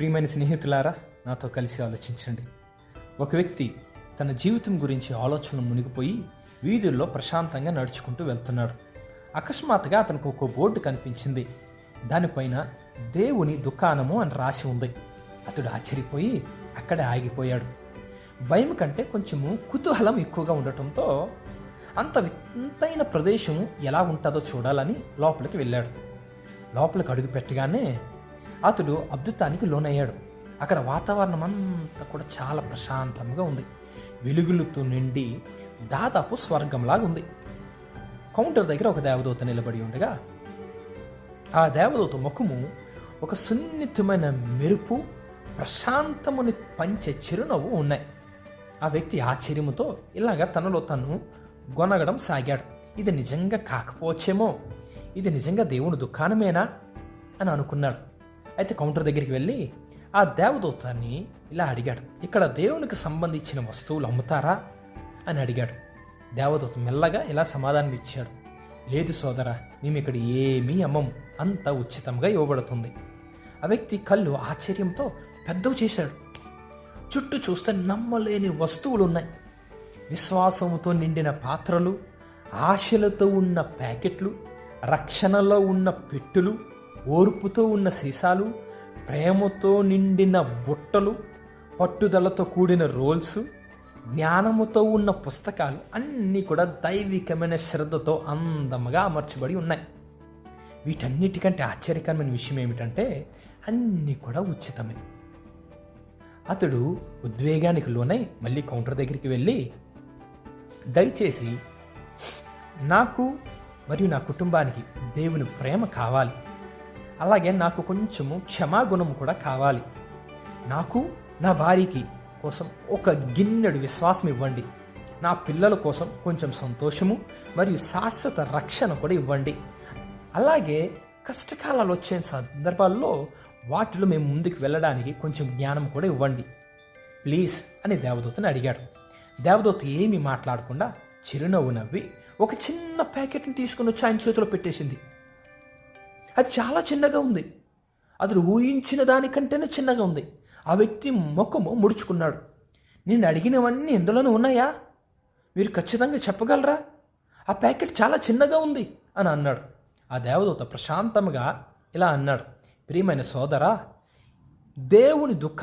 ప్రియమైన స్నేహితులారా, నాతో కలిసి ఆలోచించండి. ఒక వ్యక్తి తన జీవితం గురించి ఆలోచనలు మునిగిపోయి వీధుల్లో ప్రశాంతంగా నడుచుకుంటూ వెళ్తున్నాడు. అకస్మాత్తుగా అతనికి ఒక బోర్డు కనిపించింది. దానిపైన దేవుని దుకాణము అని రాసి ఉంది. అతడు ఆశ్చర్యపోయి అక్కడే ఆగిపోయాడు. భయం కంటే కొంచెము కుతూహలం ఎక్కువగా ఉండటంతో అంత వింతైన ప్రదేశం ఎలా ఉంటుందో చూడాలని లోపలికి వెళ్ళాడు. లోపలికి అడుగు పెట్టగానే అతడు అద్భుతానికి లోనయ్యాడు. అక్కడ వాతావరణం అంతా కూడా చాలా ప్రశాంతంగా ఉంది. వెలుగులతో నిండి దాదాపు స్వర్గంలాగా ఉంది. కౌంటర్ దగ్గర ఒక దేవదూత నిలబడి ఉండగా ఆ దేవదూత ముఖము ఒక సున్నితమైన మెరుపు, ప్రశాంతముని పంచే చిరునవ్వు ఉన్నాయి. ఆ వ్యక్తి ఆశ్చర్యముతో ఇలాగా తనలో తను గొనగడం సాగాడు. ఇది నిజంగా కాకపోవచ్చేమో, ఇది నిజంగా దేవుని దుకాణమేనా అని అనుకున్నాడు. అయితే కౌంటర్ దగ్గరికి వెళ్ళి ఆ దేవదూతాన్ని ఇలా అడిగాడు, ఇక్కడ దేవునికి సంబంధించిన వస్తువులు అమ్ముతారా అని అడిగాడు. దేవదూత మెల్లగా ఇలా సమాధానం ఇచ్చాడు, లేదు సోదరా, మేము ఇక్కడ ఏమీ అమ్మము, అంత ఉచితంగా ఇవ్వబడుతుంది. ఆ వ్యక్తి కళ్ళు ఆశ్చర్యంతో పెద్దవి చేశాడు. చుట్టూ చూస్తే నమ్మలేని వస్తువులు ఉన్నాయి. విశ్వాసంతో నిండిన పాత్రలు, ఆశలతో ఉన్న ప్యాకెట్లు, రక్షణలో ఉన్న పెట్టెలు, ఓర్పుతో ఉన్న సీసాలు, ప్రేమతో నిండిన బుట్టలు, పట్టుదలతో కూడిన రోల్స్, జ్ఞానముతో ఉన్న పుస్తకాలు అన్నీ కూడా దైవికమైన శ్రద్ధతో అందముగా అమర్చబడి ఉన్నాయి. వీటన్నిటికంటే ఆశ్చర్యకరమైన విషయం ఏమిటంటే అన్నీ కూడా ఉచితమే. అతడు ఉద్వేగానికి లోనై మళ్ళీ కౌంటర్ దగ్గరికి వెళ్ళి, దయచేసి నాకు మరియు నా కుటుంబానికి దేవుని ప్రేమ కావాలి, అలాగే నాకు కొంచెము క్షమాగుణము కూడా కావాలి, నాకు నా భార్యకి కోసం ఒక గిన్నెడు విశ్వాసం ఇవ్వండి, నా పిల్లల కోసం కొంచెం సంతోషము మరియు శాశ్వత రక్షణ కూడా ఇవ్వండి, అలాగే కష్టకాలాలు వచ్చే సందర్భాల్లో వాటిలో మేము ముందుకు వెళ్ళడానికి కొంచెం జ్ఞానం కూడా ఇవ్వండి ప్లీజ్ అని దేవదూతని అడిగాడు. దేవదూత ఏమీ మాట్లాడకుండా చిరునవ్వు నవ్వి ఒక చిన్న ప్యాకెట్ని తీసుకుని వచ్చి ఆయన చేతిలో పెట్టేసింది. అది చాలా చిన్నగా ఉంది. అతడు ఊహించిన దానికంటేనే చిన్నగా ఉంది. ఆ వ్యక్తి ముఖము ముడుచుకున్నాడు. నేను అడిగినవన్నీ ఎందులోనూ ఉన్నాయా? మీరు ఖచ్చితంగా చెప్పగలరా? ఆ ప్యాకెట్ చాలా చిన్నగా ఉంది అని అన్నాడు. ఆ దేవదూత ప్రశాంతంగా ఇలా అన్నాడు, ప్రియమైన సోదరా, దేవుని దుఃఖ